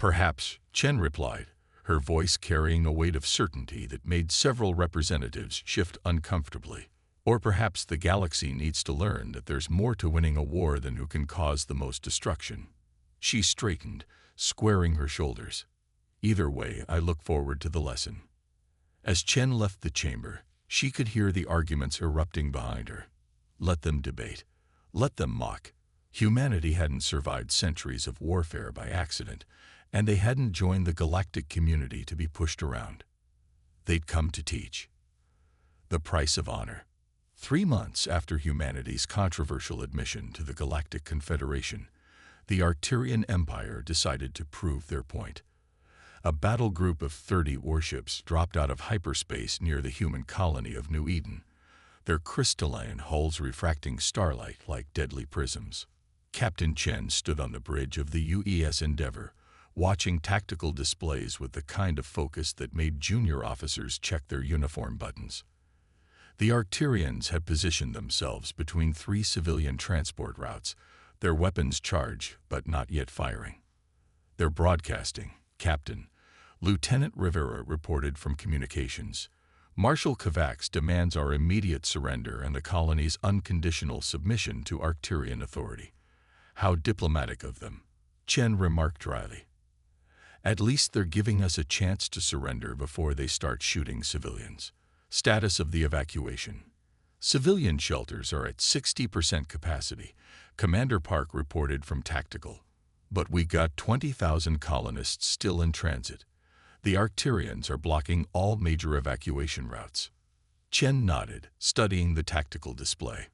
Perhaps, Chen replied, her voice carrying a weight of certainty that made several representatives shift uncomfortably. Or perhaps the galaxy needs to learn that there's more to winning a war than who can cause the most destruction. She straightened, squaring her shoulders. Either way, I look forward to the lesson. As Chen left the chamber, she could hear the arguments erupting behind her. Let them debate. Let them mock. Humanity hadn't survived centuries of warfare by accident, and they hadn't joined the galactic community to be pushed around. They'd come to teach. The price of honor. 3 months after humanity's controversial admission to the Galactic Confederation, the Arcturian Empire decided to prove their point. A battle group of 30 warships dropped out of hyperspace near the human colony of New Eden, their crystalline hulls refracting starlight like deadly prisms. Captain Chen stood on the bridge of the UES Endeavor, watching tactical displays with the kind of focus that made junior officers check their uniform buttons. The Arcturians had positioned themselves between 3 civilian transport routes, their weapons charged but not yet firing. They're broadcasting, Captain. Lieutenant Rivera reported from communications. Marshal Kovacs demands our immediate surrender and the colony's unconditional submission to Arcturian authority. How diplomatic of them, Chen remarked dryly. At least they're giving us a chance to surrender before they start shooting civilians. Status of the evacuation. Civilian shelters are at 60% capacity, Commander Park reported from Tactical. But we got 20,000 colonists still in transit. The Arcturians are blocking all major evacuation routes. Chen nodded, studying the tactical display.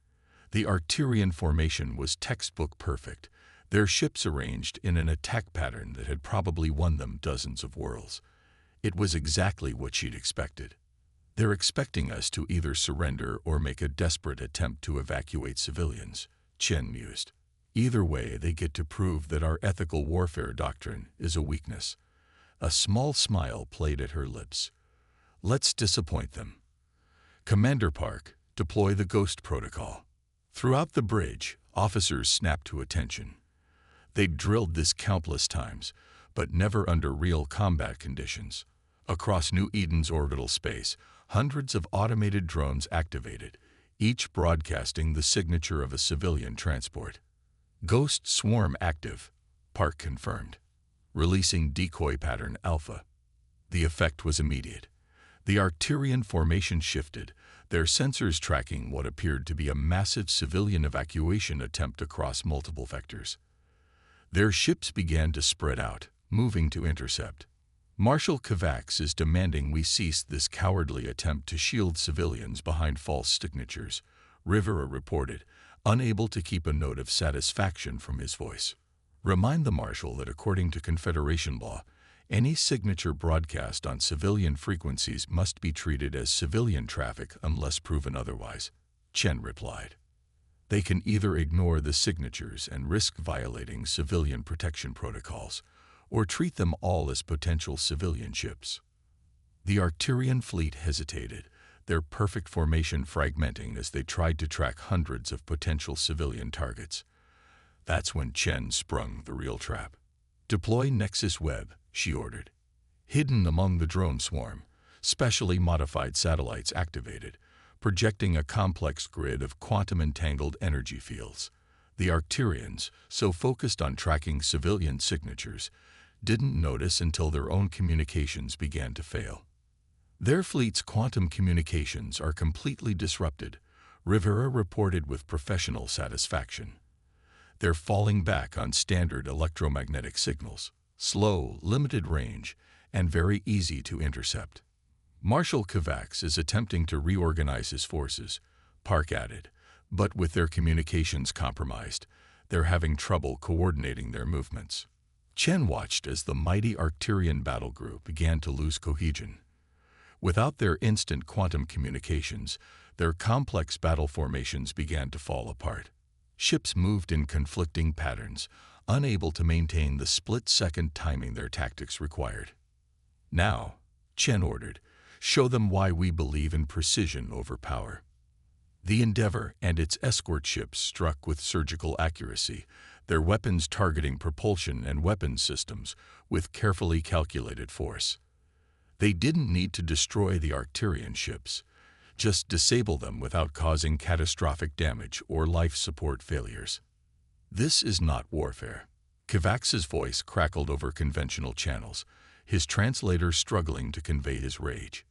The Arcturian formation was textbook perfect, their ships arranged in an attack pattern that had probably won them dozens of worlds. It was exactly what she'd expected. They're expecting us to either surrender or make a desperate attempt to evacuate civilians, Chen mused. Either way, they get to prove that our ethical warfare doctrine is a weakness. A small smile played at her lips. Let's disappoint them. Commander Park, deploy the Ghost Protocol. Throughout the bridge, officers snapped to attention. They'd drilled this countless times, but never under real combat conditions. Across New Eden's orbital space, hundreds of automated drones activated, each broadcasting the signature of a civilian transport. Ghost Swarm active, Park confirmed. Releasing decoy pattern Alpha. The effect was immediate. The Arcturian formation shifted, their sensors tracking what appeared to be a massive civilian evacuation attempt across multiple vectors. Their ships began to spread out, moving to intercept. Marshal Kovacs is demanding we cease this cowardly attempt to shield civilians behind false signatures, Rivera reported, unable to keep a note of satisfaction from his voice. Remind the Marshal that according to Confederation law, any signature broadcast on civilian frequencies must be treated as civilian traffic unless proven otherwise, Chen replied. They can either ignore the signatures and risk violating civilian protection protocols, or treat them all as potential civilian ships. The Arcturian fleet hesitated, their perfect formation fragmenting as they tried to track hundreds of potential civilian targets. That's when Chen sprung the real trap. Deploy Nexus Web, she ordered. Hidden among the drone swarm, specially modified satellites activated, projecting a complex grid of quantum-entangled energy fields. The Arcturians, so focused on tracking civilian signatures, didn't notice until their own communications began to fail. Their fleet's quantum communications are completely disrupted, Rivera reported with professional satisfaction. They're falling back on standard electromagnetic signals, slow, limited range, and very easy to intercept. Marshal Kovacs is attempting to reorganize his forces, Park added, but with their communications compromised, they're having trouble coordinating their movements. Chen watched as the mighty Arcturian battle group began to lose cohesion. Without their instant quantum communications, their complex battle formations began to fall apart. Ships moved in conflicting patterns, unable to maintain the split-second timing their tactics required. Now, Chen ordered, show them why we believe in precision over power. The Endeavor and its escort ships struck with surgical accuracy, their weapons targeting propulsion and weapons systems with carefully calculated force. They didn't need to destroy the Arcturian ships, just disable them without causing catastrophic damage or life support failures. This is not warfare. Kovacs's voice crackled over conventional channels, his translator struggling to convey his rage.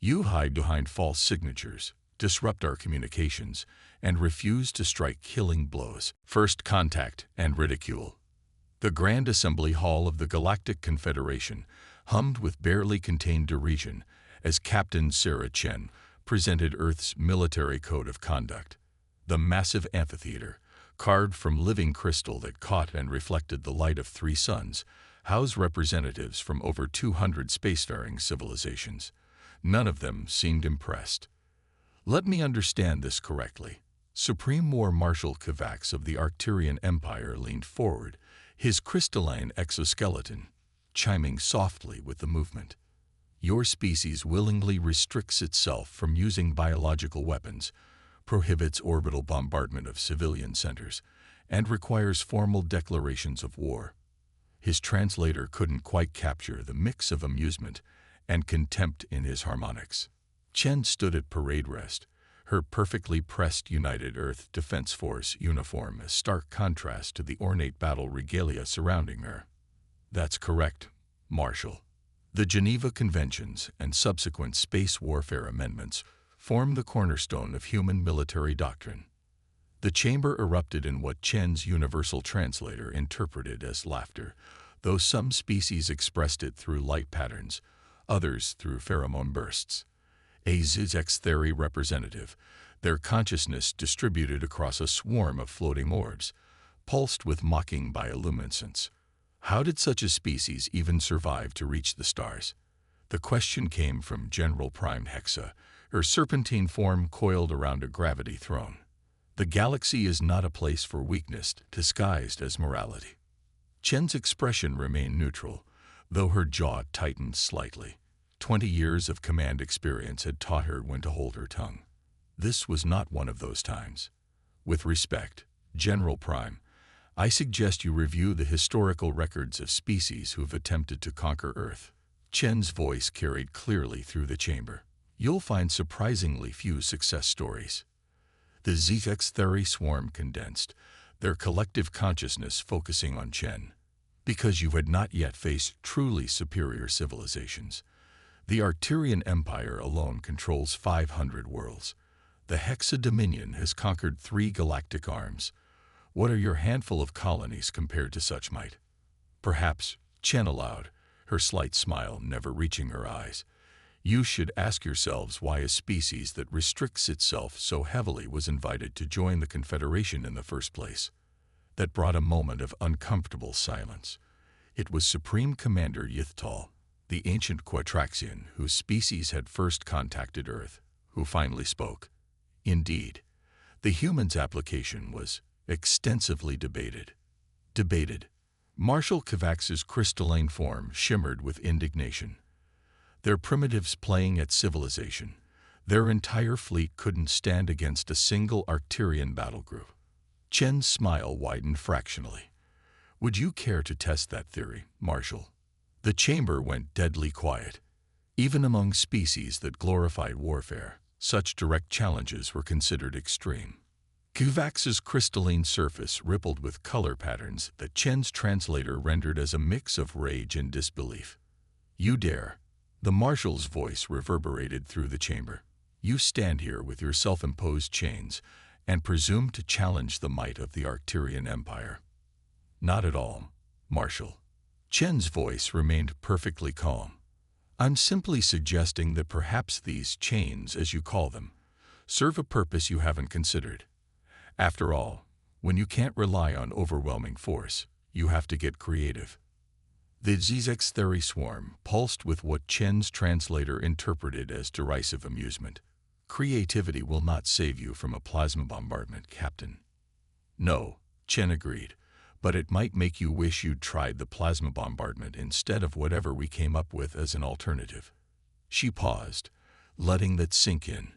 You hide behind false signatures, disrupt our communications, and refuse to strike killing blows. First contact and ridicule. The Grand Assembly Hall of the Galactic Confederation hummed with barely contained derision as Captain Sarah Chen presented Earth's military code of conduct. The massive amphitheater, carved from living crystal that caught and reflected the light of 3 suns, housed representatives from over 200 spacefaring civilizations. None of them seemed impressed. Let me understand this correctly. Supreme War Marshal Kovacs of the Arcturian Empire leaned forward, his crystalline exoskeleton chiming softly with the movement. Your species willingly restricts itself from using biological weapons, prohibits orbital bombardment of civilian centers, and requires formal declarations of war. His translator couldn't quite capture the mix of amusement and contempt in his harmonics. Chen stood at parade rest, her perfectly pressed United Earth Defense Force uniform a stark contrast to the ornate battle regalia surrounding her. That's correct, Marshal. The Geneva Conventions and subsequent space warfare amendments form the cornerstone of human military doctrine. The chamber erupted in what Chen's universal translator interpreted as laughter, though some species expressed it through light patterns, others through pheromone bursts. A Zizek's theory representative, their consciousness distributed across a swarm of floating orbs, pulsed with mocking bioluminescence. How did such a species even survive to reach the stars? The question came from General Prime Hexa, her serpentine form coiled around a gravity throne. The galaxy is not a place for weakness disguised as morality. Chen's expression remained neutral, though her jaw tightened slightly. 20 years of command experience had taught her when to hold her tongue. This was not one of those times. With respect, General Prime, I suggest you review the historical records of species who have attempted to conquer Earth. Chen's voice carried clearly through the chamber. You'll find surprisingly few success stories. The Zizek's theory swarm condensed, their collective consciousness focusing on Chen. Because you had not yet faced truly superior civilizations. The Arcturian Empire alone controls 500 worlds. The Hexa Dominion has conquered 3 galactic arms. What are your handful of colonies compared to such might? Perhaps, Chen allowed, her slight smile never reaching her eyes. You should ask yourselves why a species that restricts itself so heavily was invited to join the Confederation in the first place. That brought a moment of uncomfortable silence. It was Supreme Commander Yithtal, the ancient Quatraxian whose species had first contacted Earth, who finally spoke. Indeed, the humans' application was extensively debated. Marshal Kovacs's crystalline form shimmered with indignation. Their primitives playing at civilization, their entire fleet couldn't stand against a single Arcturian battle group. Chen's smile widened fractionally. Would you care to test that theory, Marshal? The chamber went deadly quiet. Even among species that glorified warfare, such direct challenges were considered extreme. Kovacs's crystalline surface rippled with color patterns that Chen's translator rendered as a mix of rage and disbelief. You dare. The Marshal's voice reverberated through the chamber. You stand here with your self-imposed chains and presume to challenge the might of the Arcturian Empire. Not at all, Marshal. Chen's voice remained perfectly calm. I'm simply suggesting that perhaps these chains, as you call them, serve a purpose you haven't considered. After all, when you can't rely on overwhelming force, you have to get creative. The Zizek's theory swarm pulsed with what Chen's translator interpreted as derisive amusement. Creativity will not save you from a plasma bombardment, Captain. No, Chen agreed, but it might make you wish you'd tried the plasma bombardment instead of whatever we came up with as an alternative. She paused, letting that sink in.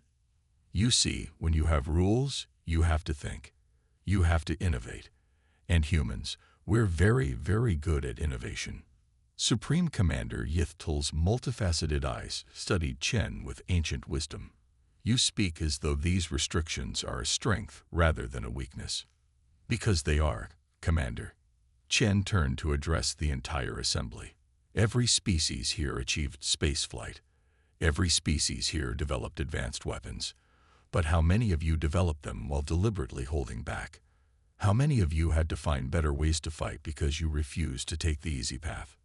You see, when you have rules, you have to think. You have to innovate. And humans, we're very, very good at innovation. Supreme Commander Yithtul's multifaceted eyes studied Chen with ancient wisdom. You speak as though these restrictions are a strength rather than a weakness. Because they are, Commander. Chen turned to address the entire assembly. Every species here achieved spaceflight. Every species here developed advanced weapons. But how many of you developed them while deliberately holding back? How many of you had to find better ways to fight because you refused to take the easy path?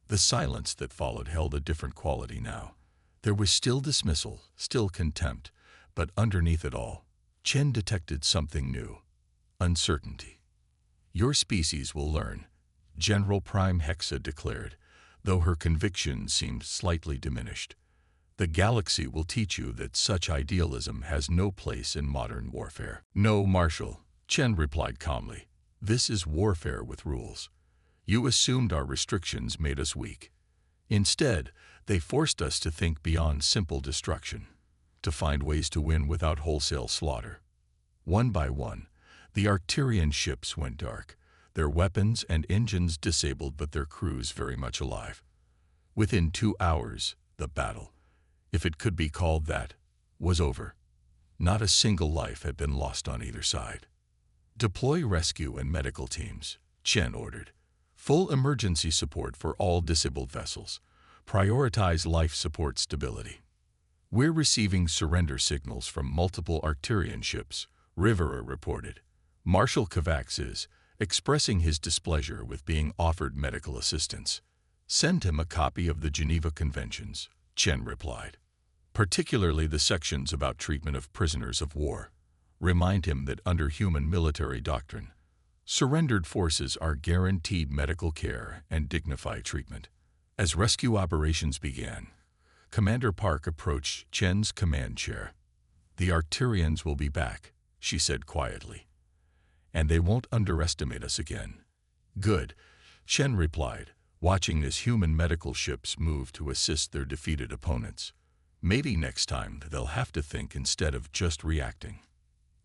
The silence that followed held a different quality now. There was still dismissal, still contempt, but underneath it all, Chen detected something new: uncertainty. Your species will learn, General Prime Hexa declared, though her conviction seemed slightly diminished. The galaxy will teach you that such idealism has no place in modern warfare. No, Marshal, Chen replied calmly. This is warfare with rules. You assumed our restrictions made us weak. Instead, they forced us to think beyond simple destruction, to find ways to win without wholesale slaughter. One by one, the Arcturian ships went dark, their weapons and engines disabled but their crews very much alive. Within 2 hours, the battle, if it could be called that, was over. Not a single life had been lost on either side. Deploy rescue and medical teams, Chen ordered. Full emergency support for all disabled vessels. Prioritize life support stability. We're receiving surrender signals from multiple Arcturian ships, Rivera reported. Marshal Kovacs is expressing his displeasure with being offered medical assistance. Send him a copy of the Geneva Conventions, Chen replied. Particularly the sections about treatment of prisoners of war. Remind him that under human military doctrine, surrendered forces are guaranteed medical care and dignified treatment. As rescue operations began, Commander Park approached Chen's command chair. The Arcturians will be back, she said quietly. And they won't underestimate us again. Good, Chen replied, watching as human medical ships move to assist their defeated opponents. Maybe next time they'll have to think instead of just reacting.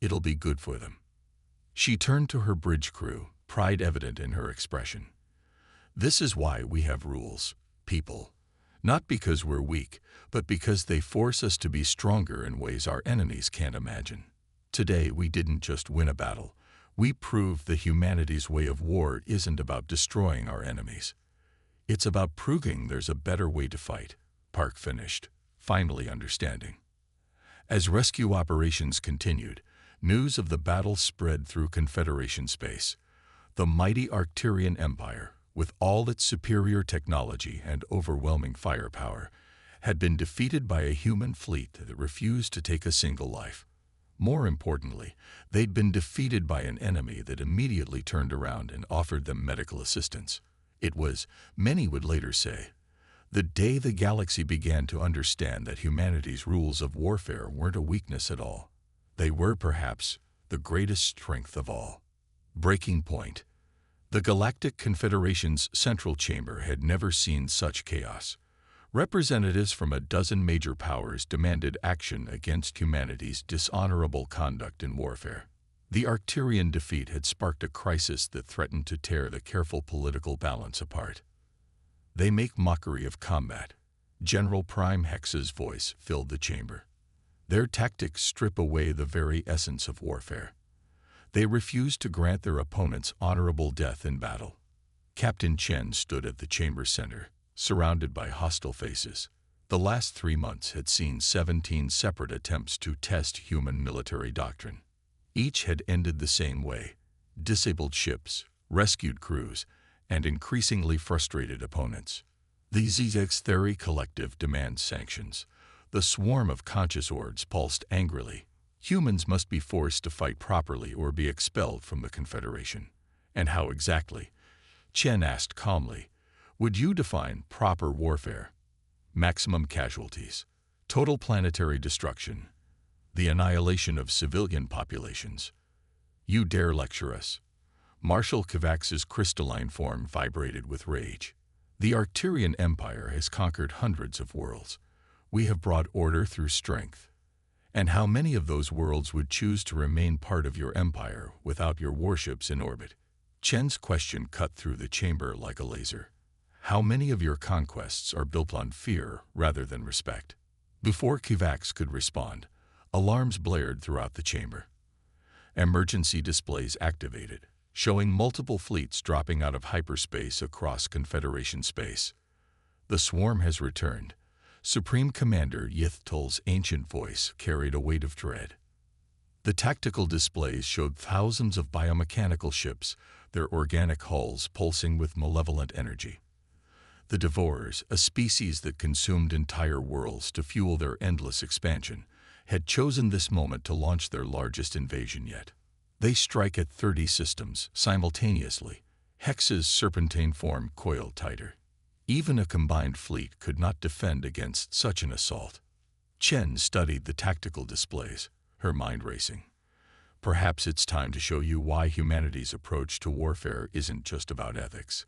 It'll be good for them. She turned to her bridge crew, pride evident in her expression. This is why we have rules, people. Not because we're weak, but because they force us to be stronger in ways our enemies can't imagine. Today we didn't just win a battle. We proved that humanity's way of war isn't about destroying our enemies. It's about proving there's a better way to fight, Park finished, finally understanding. As rescue operations continued, news of the battle spread through Confederation space. The mighty Arcturian Empire, with all its superior technology and overwhelming firepower, had been defeated by a human fleet that refused to take a single life. More importantly, they'd been defeated by an enemy that immediately turned around and offered them medical assistance. It was, many would later say, the day the galaxy began to understand that humanity's rules of warfare weren't a weakness at all. They were, perhaps, the greatest strength of all. Breaking point. The Galactic Confederation's central chamber had never seen such chaos. Representatives from a dozen major powers demanded action against humanity's dishonorable conduct in warfare. The Arcturian defeat had sparked a crisis that threatened to tear the careful political balance apart. They make mockery of combat. General Prime Hexa's voice filled the chamber. Their tactics strip away the very essence of warfare. They refuse to grant their opponents honorable death in battle. Captain Chen stood at the chamber center, surrounded by hostile faces. The last 3 months had seen 17 separate attempts to test human military doctrine. Each had ended the same way: disabled ships, rescued crews, and increasingly frustrated opponents. The ZX Theory Collective demands sanctions. The swarm of conscious ords pulsed angrily. Humans must be forced to fight properly or be expelled from the Confederation. And how exactly? Chen asked calmly. Would you define proper warfare? Maximum casualties, total planetary destruction, the annihilation of civilian populations. You dare lecture us? Marshal Kovacs's crystalline form vibrated with rage. The Arcturian Empire has conquered hundreds of worlds. We have brought order through strength. And how many of those worlds would choose to remain part of your empire without your warships in orbit? Chen's question cut through the chamber like a laser. How many of your conquests are built on fear rather than respect? Before Kivax could respond, alarms blared throughout the chamber. Emergency displays activated, showing multiple fleets dropping out of hyperspace across Confederation space. The swarm has returned. Supreme Commander Yithtul's ancient voice carried a weight of dread. The tactical displays showed thousands of biomechanical ships, their organic hulls pulsing with malevolent energy. The Devourers, a species that consumed entire worlds to fuel their endless expansion, had chosen this moment to launch their largest invasion yet. They strike at 30 systems simultaneously, Hex's serpentine form coiled tighter. Even a combined fleet could not defend against such an assault. Chen studied the tactical displays, her mind racing. Perhaps it's time to show you why humanity's approach to warfare isn't just about ethics.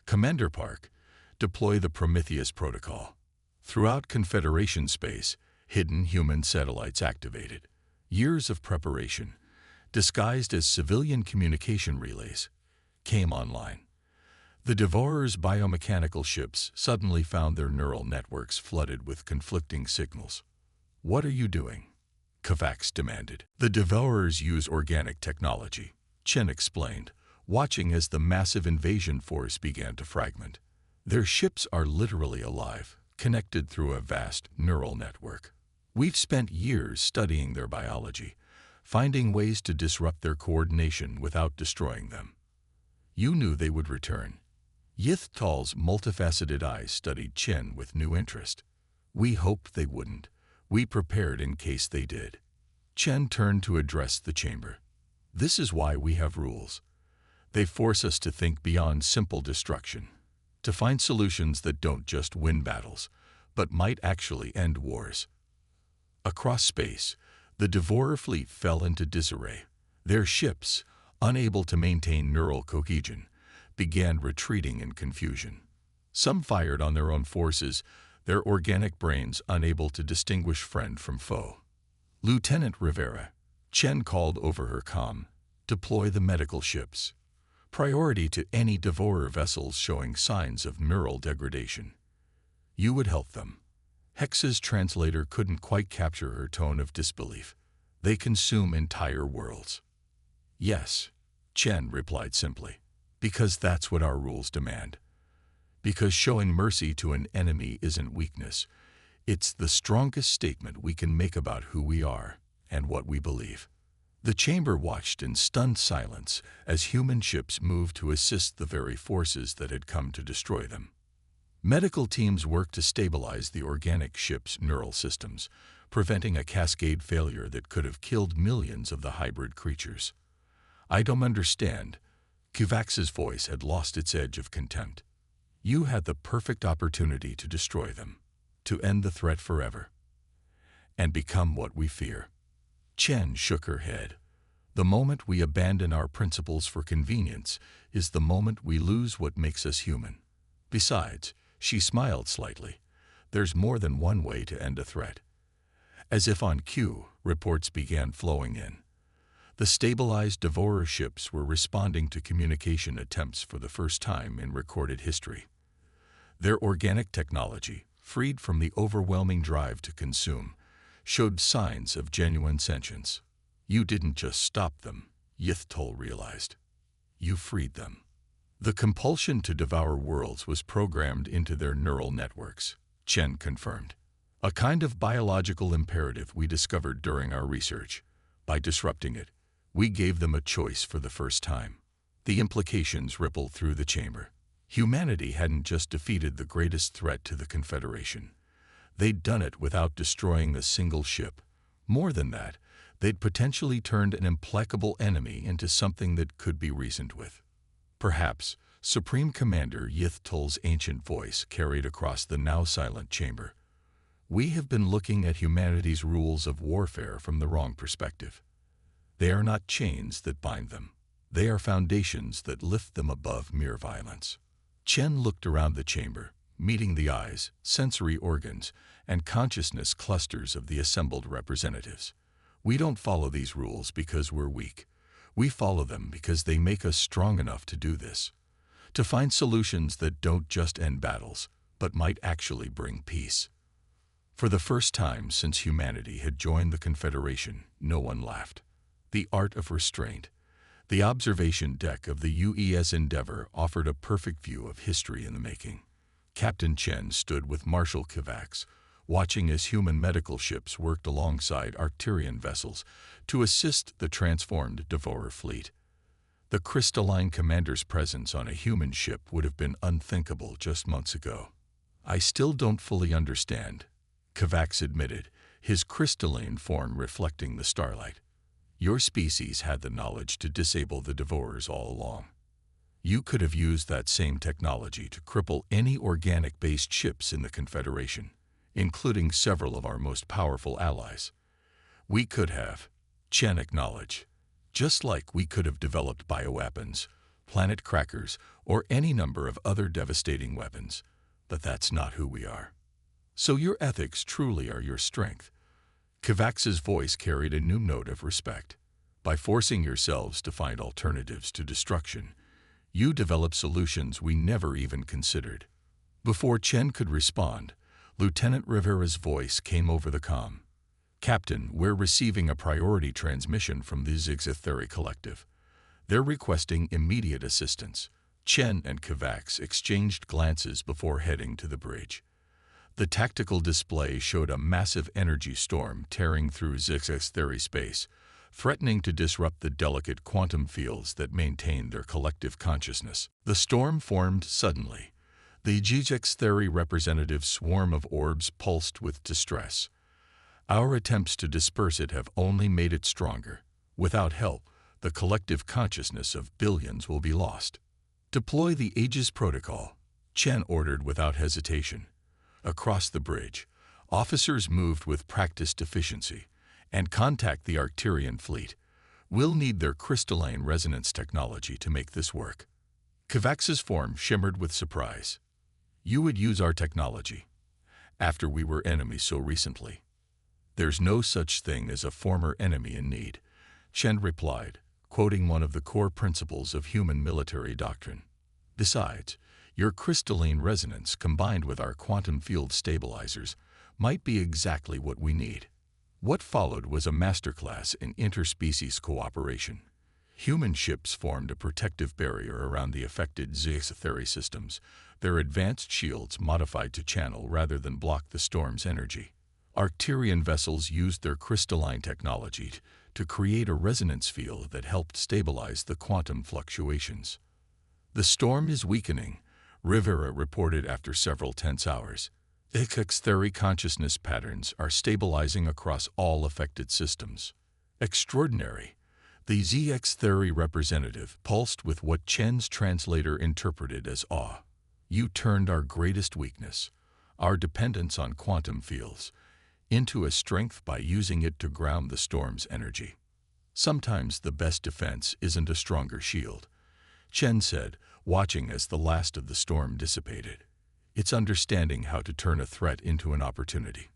Commander Park, deploy the Prometheus protocol. Throughout Confederation space, hidden human satellites activated. Years of preparation, disguised as civilian communication relays, came online. The Devourers' biomechanical ships suddenly found their neural networks flooded with conflicting signals. What are you doing? Kivax demanded. The Devourers use organic technology, Chen explained, watching as the massive invasion force began to fragment. Their ships are literally alive, connected through a vast neural network. We've spent years studying their biology, finding ways to disrupt their coordination without destroying them. You knew they would return. Yithtul's multifaceted eyes studied Chen with new interest. We hoped they wouldn't. We prepared in case they did. Chen turned to address the chamber. This is why we have rules. They force us to think beyond simple destruction, to find solutions that don't just win battles, but might actually end wars. Across space, the Devourer fleet fell into disarray. Their ships, unable to maintain neural cohesion, began retreating in confusion. Some fired on their own forces, their organic brains unable to distinguish friend from foe. Lieutenant Rivera, Chen called over her comm, deploy the medical ships. Priority to any Devourer vessels showing signs of neural degradation. You would help them. Hex's translator couldn't quite capture her tone of disbelief. They consume entire worlds. Yes, Chen replied simply. Because that's what our rules demand. Because showing mercy to an enemy isn't weakness. It's the strongest statement we can make about who we are and what we believe. The chamber watched in stunned silence as human ships moved to assist the very forces that had come to destroy them. Medical teams worked to stabilize the organic ship's neural systems, preventing a cascade failure that could have killed millions of the hybrid creatures. I don't understand. Kivax's voice had lost its edge of contempt. You had the perfect opportunity to destroy them, to end the threat forever, and become what we fear. Chen shook her head. The moment we abandon our principles for convenience is the moment we lose what makes us human. Besides, she smiled slightly. There's more than one way to end a threat. As if on cue, reports began flowing in. The stabilized Devourer ships were responding to communication attempts for the first time in recorded history. Their organic technology, freed from the overwhelming drive to consume, showed signs of genuine sentience. You didn't just stop them, Yithtul realized. You freed them. The compulsion to devour worlds was programmed into their neural networks, Chen confirmed. A kind of biological imperative we discovered during our research. By disrupting it, we gave them a choice for the first time. The implications rippled through the chamber. Humanity hadn't just defeated the greatest threat to the Confederation. They'd done it without destroying a single ship. More than that, they'd potentially turned an implacable enemy into something that could be reasoned with. Perhaps, Supreme Commander Yithtul's ancient voice carried across the now silent chamber. We have been looking at humanity's rules of warfare from the wrong perspective. They are not chains that bind them. They are foundations that lift them above mere violence. Chen looked around the chamber, meeting the eyes, sensory organs, and consciousness clusters of the assembled representatives. We don't follow these rules because we're weak. We follow them because they make us strong enough to do this, to find solutions that don't just end battles, but might actually bring peace. For the first time since humanity had joined the Confederation, no one laughed. The art of restraint. The observation deck of the UES Endeavour offered a perfect view of history in the making. Captain Chen stood with Marshal Kovacs, watching as human medical ships worked alongside Arcturian vessels to assist the transformed Devourer fleet. The crystalline commander's presence on a human ship would have been unthinkable just months ago. "I still don't fully understand," Kovacs admitted, his crystalline form reflecting the starlight. "Your species had the knowledge to disable the Devourers all along. You could have used that same technology to cripple any organic-based ships in the Confederation, including several of our most powerful allies. We could have," Chen acknowledged, "just like we could have developed bioweapons, planet crackers, or any number of other devastating weapons, but that's not who we are. So your ethics truly are your strength." Kovacs's voice carried a new note of respect. "By forcing yourselves to find alternatives to destruction, you develop solutions we never even considered." Before Chen could respond, Lieutenant Rivera's voice came over the comm. "Captain, we're receiving a priority transmission from the Zigzatheri Collective. They're requesting immediate assistance." Chen and Kovacs exchanged glances before heading to the bridge. The tactical display showed a massive energy storm tearing through Zigzatheri space, threatening to disrupt the delicate quantum fields that maintained their collective consciousness. The storm formed suddenly. The Zigzatheri representative swarm of orbs pulsed with distress. "Our attempts to disperse it have only made it stronger. Without help, the collective consciousness of billions will be lost. Deploy the Aegis Protocol," Chen ordered without hesitation. Across the bridge, officers moved with practiced efficiency. "And contact the Arcturian fleet. We'll need their crystalline resonance technology to make this work." Kovacs's form shimmered with surprise. "You would use our technology? After we were enemies so recently?" "There's no such thing as a former enemy in need," Chen replied, quoting one of the core principles of human military doctrine. "Besides, your crystalline resonance combined with our quantum field stabilizers might be exactly what we need." What followed was a masterclass in interspecies cooperation. Human ships formed a protective barrier around the affected Zigzatheri systems, their advanced shields modified to channel rather than block the storm's energy. Arcturian vessels used their crystalline technology to create a resonance field that helped stabilize the quantum fluctuations. "The storm is weakening," Rivera reported after several tense hours. Zigzatheri consciousness patterns are stabilizing across all affected systems. "Extraordinary," the Zigzatheri representative pulsed with what Chen's translator interpreted as awe. "You turned our greatest weakness, our dependence on quantum fields, into a strength by using it to ground the storm's energy. Sometimes the best defense isn't a stronger shield," Chen said, watching as the last of the storm dissipated. "It's understanding how to turn a threat into an opportunity."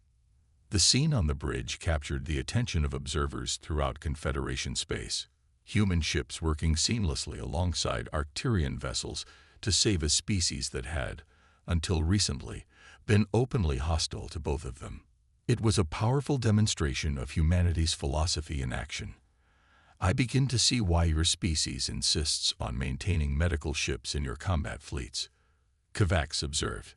The scene on the bridge captured the attention of observers throughout Confederation space. Human ships working seamlessly alongside Arcturian vessels to save a species that had, until recently, been openly hostile to both of them. It was a powerful demonstration of humanity's philosophy in action. "I begin to see why your species insists on maintaining medical ships in your combat fleets," Kovacs observed,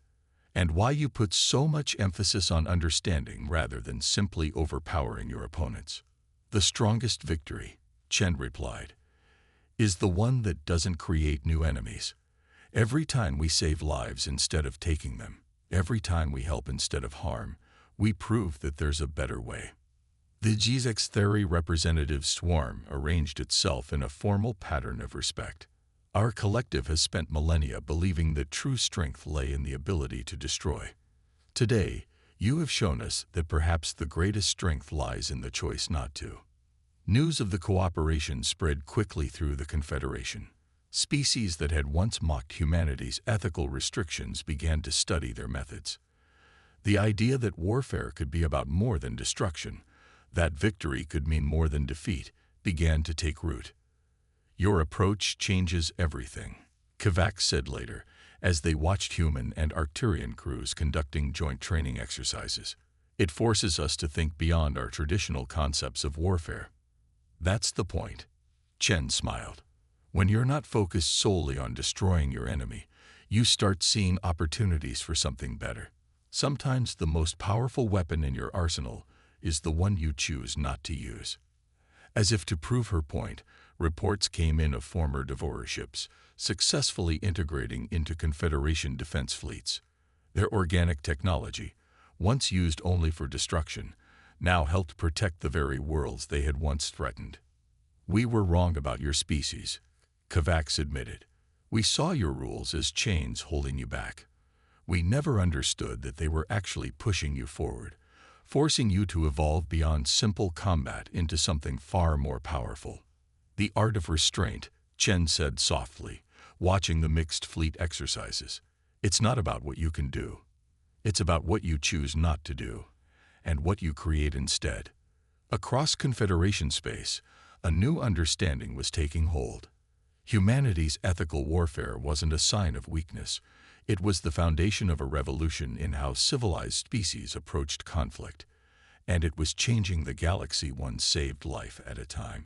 "and why you put so much emphasis on understanding rather than simply overpowering your opponents." "The strongest victory," Chen replied, "is the one that doesn't create new enemies. Every time we save lives instead of taking them, every time we help instead of harm, we prove that there's a better way." The Zigzatheri representative swarm arranged itself in a formal pattern of respect. "Our collective has spent millennia believing that true strength lay in the ability to destroy. Today, you have shown us that perhaps the greatest strength lies in the choice not to." News of the cooperation spread quickly through the Confederation. Species that had once mocked humanity's ethical restrictions began to study their methods. The idea that warfare could be about more than destruction, that victory could mean more than defeat, began to take root. Your approach changes everything, Kovacs said later, as they watched human and Arcturian crews conducting joint training exercises. It forces us to think beyond our traditional concepts of warfare. That's the point. Chen smiled. When you're not focused solely on destroying your enemy, you start seeing opportunities for something better. Sometimes the most powerful weapon in your arsenal is the one you choose not to use. As if to prove her point, reports came in of former Devourer ships successfully integrating into Confederation defense fleets. Their organic technology, once used only for destruction, now helped protect the very worlds they had once threatened. We were wrong about your species, Kovacs admitted. We saw your rules as chains holding you back. We never understood that they were actually pushing you forward, forcing you to evolve beyond simple combat into something far more powerful. The art of restraint, Chen said softly, watching the mixed fleet exercises. It's not about what you can do. It's about what you choose not to do, and what you create instead. Across Confederation space, a new understanding was taking hold. Humanity's ethical warfare wasn't a sign of weakness. It was the foundation of a revolution in how civilized species approached conflict, and it was changing the galaxy one saved life at a time.